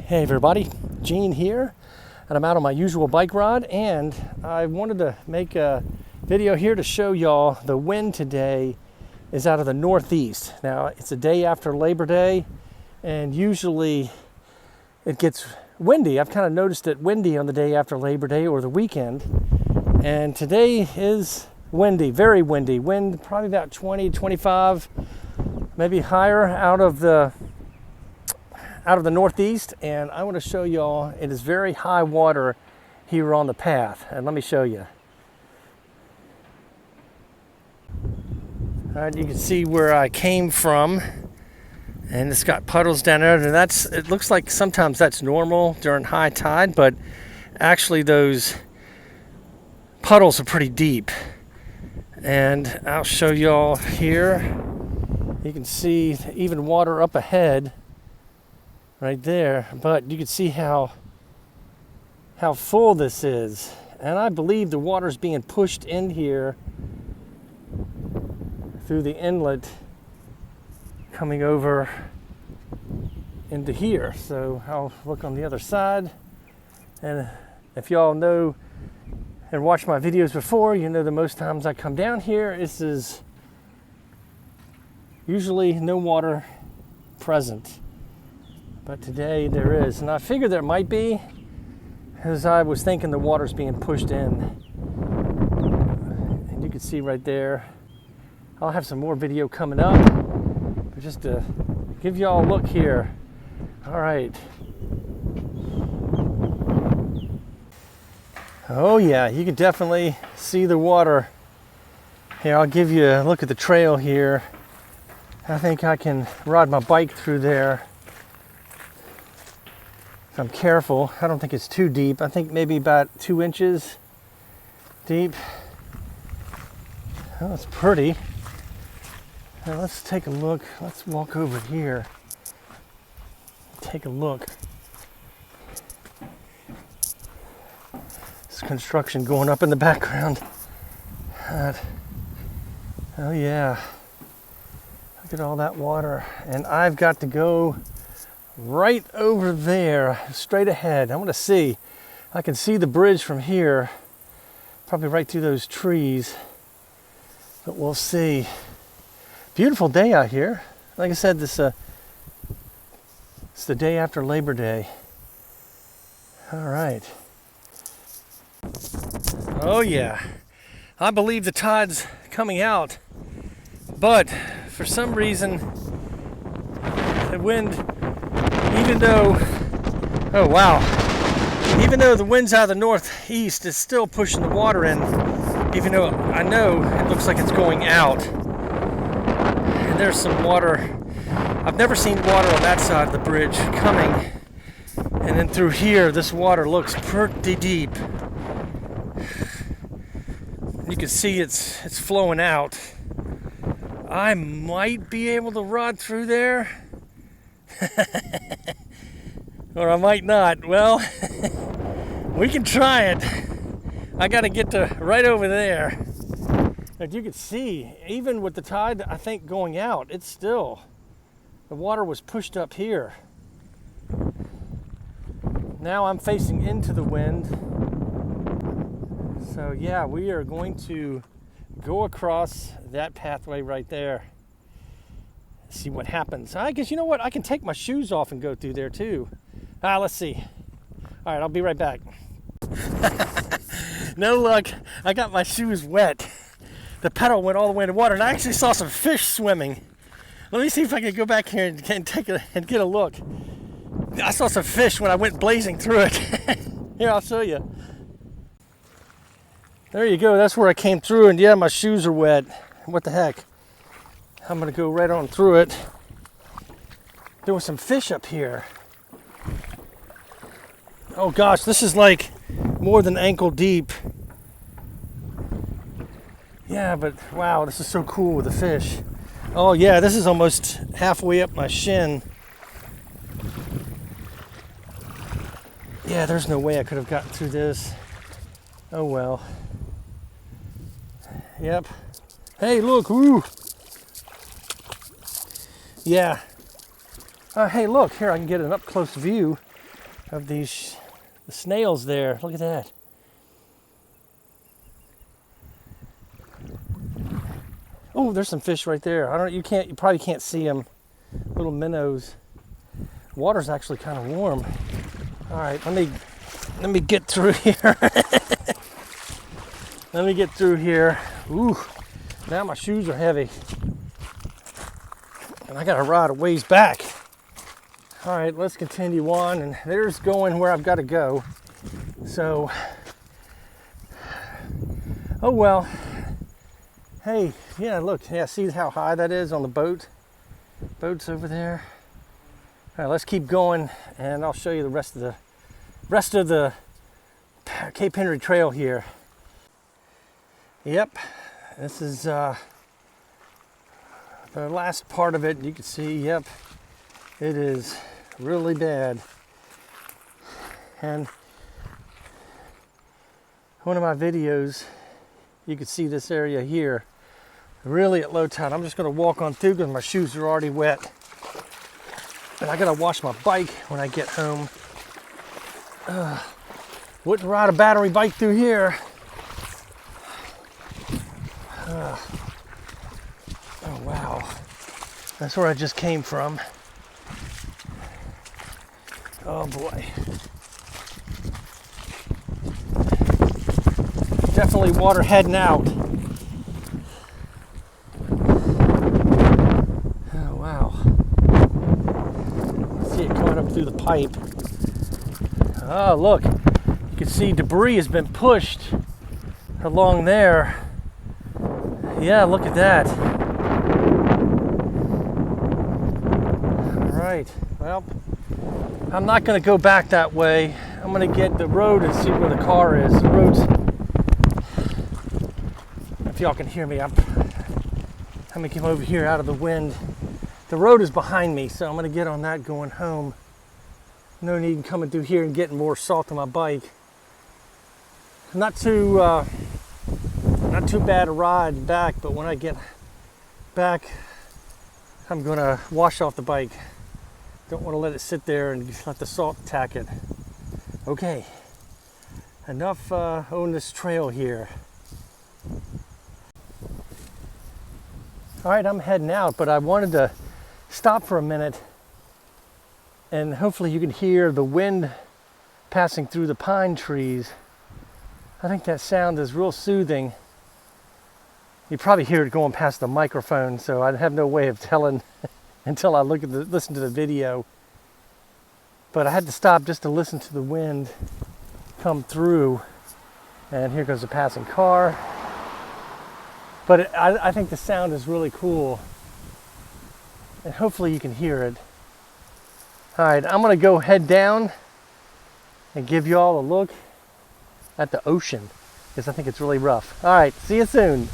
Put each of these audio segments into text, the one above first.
Hey everybody, Gene here, and I'm out on my usual bike ride, and I wanted to make a video here to show y'all the wind today is out of the northeast. Now, it's a day after Labor Day, and usually it gets windy. I've kind of noticed it windy on the day after Labor Day or the weekend, and today is windy, very windy. Wind probably about 20, 25, maybe higher out of the northeast, and I want to show y'all it is very high water here on the path, and let me show you. All right, you can see where I came from, and it's got puddles down there, and it looks like sometimes that's normal during high tide, but actually those puddles are pretty deep. And I'll show y'all here. You can see even water up ahead right there, but you can see how full this is, and I believe the water's being pushed in here through the inlet coming over into here. So I'll look on the other side, and if y'all know and watched my videos before, you know that most times I come down here, this is usually no water present. But today there is, and I figured there might be, as I was thinking the water's being pushed in. And you can see right there, I'll have some more video coming up, but just to give y'all a look here. All right. Oh yeah, you can definitely see the water. Here, I'll give you a look at the trail here. I think I can ride my bike through there. If I'm careful. I don't think it's too deep. I think maybe about 2 inches deep. Oh, that's pretty. Now let's take a look. Let's walk over here. Take a look. There's construction going up in the background. Oh yeah. Look at all that water. And I've got to go right over there, straight ahead. I want to see. I can see the bridge from here, probably right through those trees, but we'll see. Beautiful day out here. Like I said, it's the day after Labor Day. All right. Oh yeah, I believe the tide's coming out, but for some reason the wind, even though the wind's out of the northeast, it's still pushing the water in, even though I know it looks like it's going out. And there's some water. I've never seen water on that side of the bridge coming, and then through here this water looks pretty deep. You can see it's flowing out. I might be able to ride through there. Or I might not. Well, we can try it. I got to get to right over there. As you can see, even with the tide, I think, going out, it's still, the water was pushed up here. Now I'm facing into the wind. So yeah, we are going to go across that pathway right there. See what happens. I guess, you know what? I can take my shoes off and go through there too. Let's see. All right, I'll be right back. No luck. I got my shoes wet. The pedal went all the way in the water, and I actually saw some fish swimming. Let me see if I can go back here and get a look. I saw some fish when I went blazing through it. Here, I'll show you. There you go. That's where I came through, and yeah, my shoes are wet. What the heck? I'm gonna go right on through it. There was some fish up here. Oh gosh, this is like more than ankle deep. Yeah, but wow, this is so cool with the fish. Oh yeah, this is almost halfway up my shin. Yeah, there's no way I could have gotten through this. Oh well. Yep. Hey, look, woo! Yeah. Hey, look, here, I can get an up-close view. of the snails there. Look at that. Oh, there's some fish right there. You probably can't see them. Little minnows. Water's actually kind of warm. All right, let me get through here. Let me get through here. Ooh, now my shoes are heavy. And I gotta ride a ways back. All right, let's continue on. And there's going where I've got to go. So, oh well. Hey, yeah, look, yeah, see how high that is on the boat? Boat's over there. All right, let's keep going, and I'll show you the rest of the Cape Henry Trail here. Yep, this is the last part of it. You can see, yep, it is really bad. And one of my videos, you can see this area here, really at low tide. I'm just gonna walk on through because my shoes are already wet. And I gotta wash my bike when I get home. Wouldn't ride a battery bike through here. Oh wow, that's where I just came from. Oh boy. Definitely water heading out. Oh wow. See it coming up through the pipe. Oh look, you can see debris has been pushed along there. Yeah, look at that. All right, well, I'm not going to go back that way. I'm going to get the road and see where the car is. The road's, if y'all can hear me, I'm going to come over here out of the wind. The road is behind me, so I'm going to get on that going home. No need in coming through here and getting more salt on my bike. Not too bad a ride back, but when I get back, I'm gonna wash off the bike. Don't want to let it sit there and let the salt attack it. Okay, enough on this trail here. All right, I'm heading out, but I wanted to stop for a minute, and hopefully you can hear the wind passing through the pine trees. I think that sound is real soothing. You probably hear it going past the microphone, so I have no way of telling until I listen to the video. But I had to stop just to listen to the wind come through. And here goes a passing car. But I think the sound is really cool. And hopefully you can hear it. All right, I'm gonna go head down and give you all a look at the ocean, because I think it's really rough. All right, see you soon.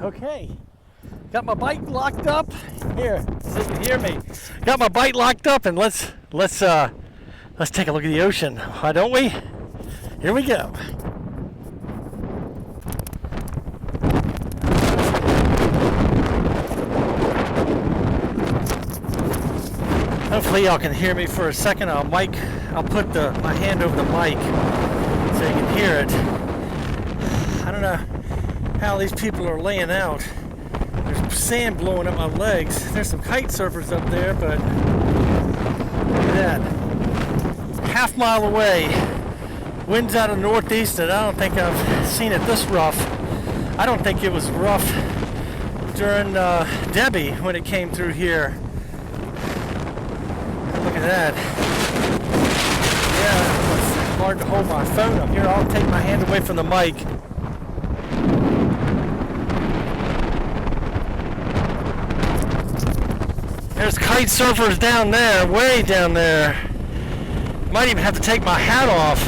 Okay, got my bike locked up. Here, so you can hear me. Got my bike locked up, and let's take a look at the ocean. Why don't we? Here we go. Hopefully y'all can hear me for a second. I'll put my hand over the mic so you can hear it. I don't know how these people are laying out. There's sand blowing up my legs. There's some kite surfers up there, but look at that. Half mile away. Wind's out of northeast, and I don't think I've seen it this rough. I don't think it was rough during Debbie when it came through here. Look at that. Yeah, it's hard to hold my phone up here. I'll take my hand away from the mic. There's kite surfers down there, way down there. Might even have to take my hat off.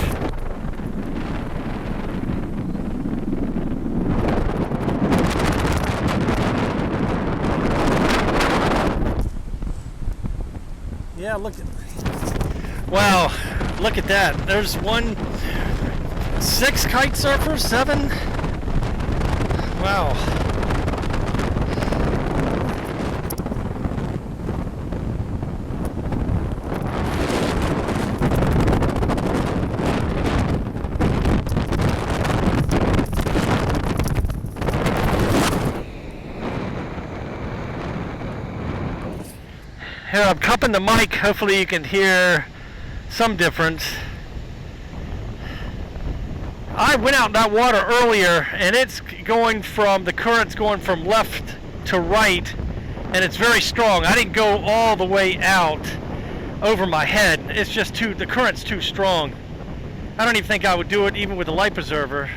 Yeah, look at, wow, look at that. There's 6 kite surfers, 7. Wow. Here, I'm cupping the mic. Hopefully you can hear some difference. I went out in that water earlier, and it's going from, the current's going from left to right, and it's very strong. I didn't go all the way out over my head. It's just the current's too strong. I don't even think I would do it even with a life preserver.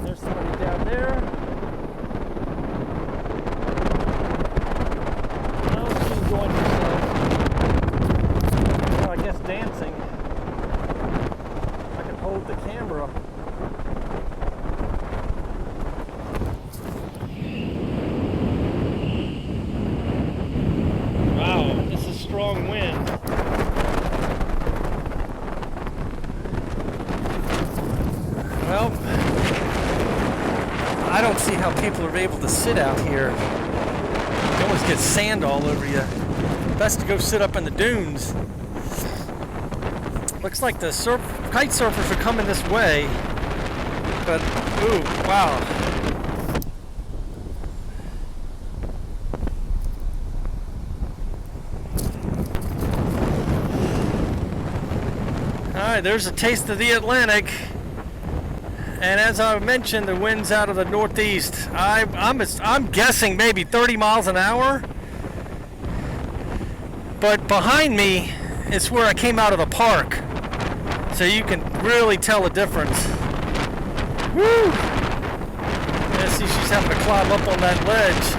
There's somebody down there. Oh, she's enjoying herself. Well, I guess dancing. I can hold the camera. Wow, this is strong wind. Well, I don't see how people are able to sit out here. You always get sand all over you. Best to go sit up in the dunes. Looks like the kite surfers are coming this way. But, ooh, wow. Alright, there's a taste of the Atlantic. And as I mentioned, the wind's out of the northeast. I'm guessing maybe 30 miles an hour. But behind me is where I came out of the park. So you can really tell the difference. Woo! Yeah, see, she's having to climb up on that ledge.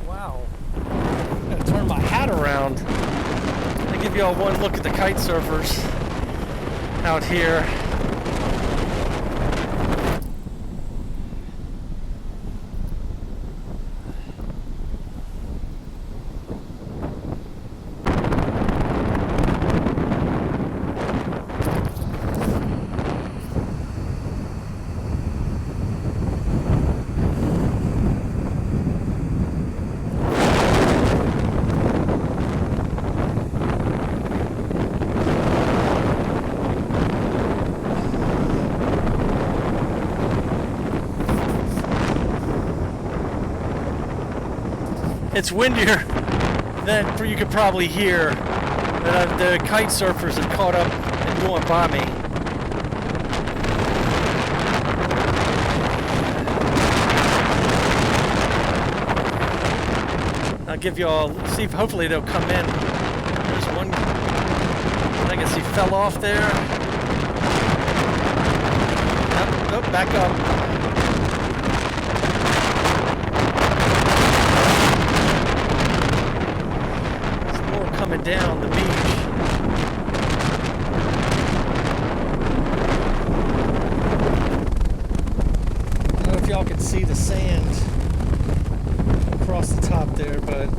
Wow. I'm gonna turn my hat around. Give y'all one look at the kite surfers out here. It's windier than you could probably hear. The kite surfers have caught up and going by me. I'll give you all, see if hopefully they'll come in. There's one, I guess he fell off there. Oh, back up. Coming down the beach. I don't know if y'all can see the sand across the top there, but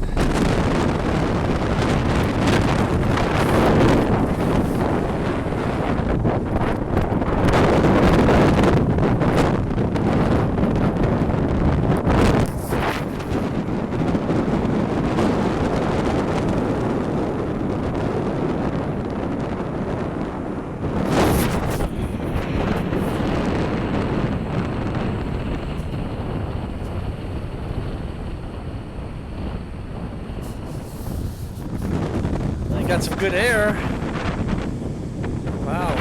got some good air. Wow.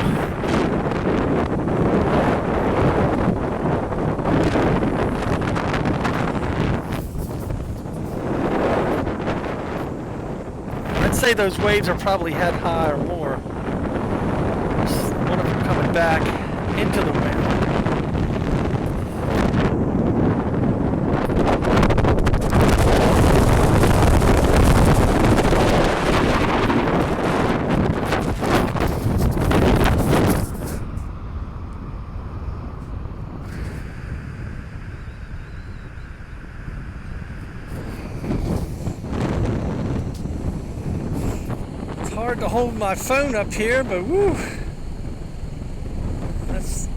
I'd say those waves are probably head high or more. There's one of them coming back into the wind. Hard to hold my phone up here, but woo, that's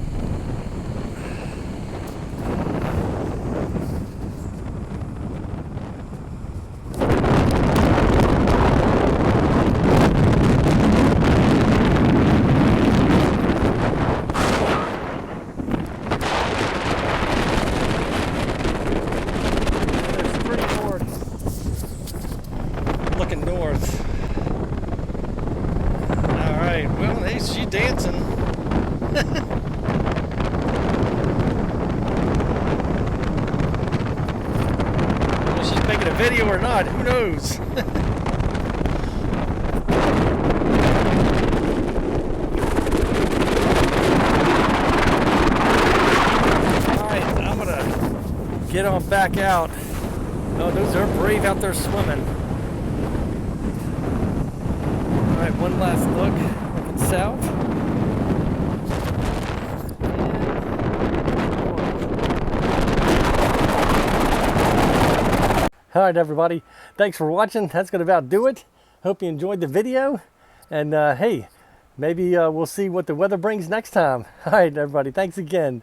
north. All right, well, hey, she's dancing. Well, she's making a video or not, who knows? All right, I'm gonna get on back out. Oh, those are brave out there swimming. All right, one last look, looking south. All right, everybody, thanks for watching. That's gonna about do it. Hope you enjoyed the video. And hey, maybe we'll see what the weather brings next time. All right, everybody, thanks again.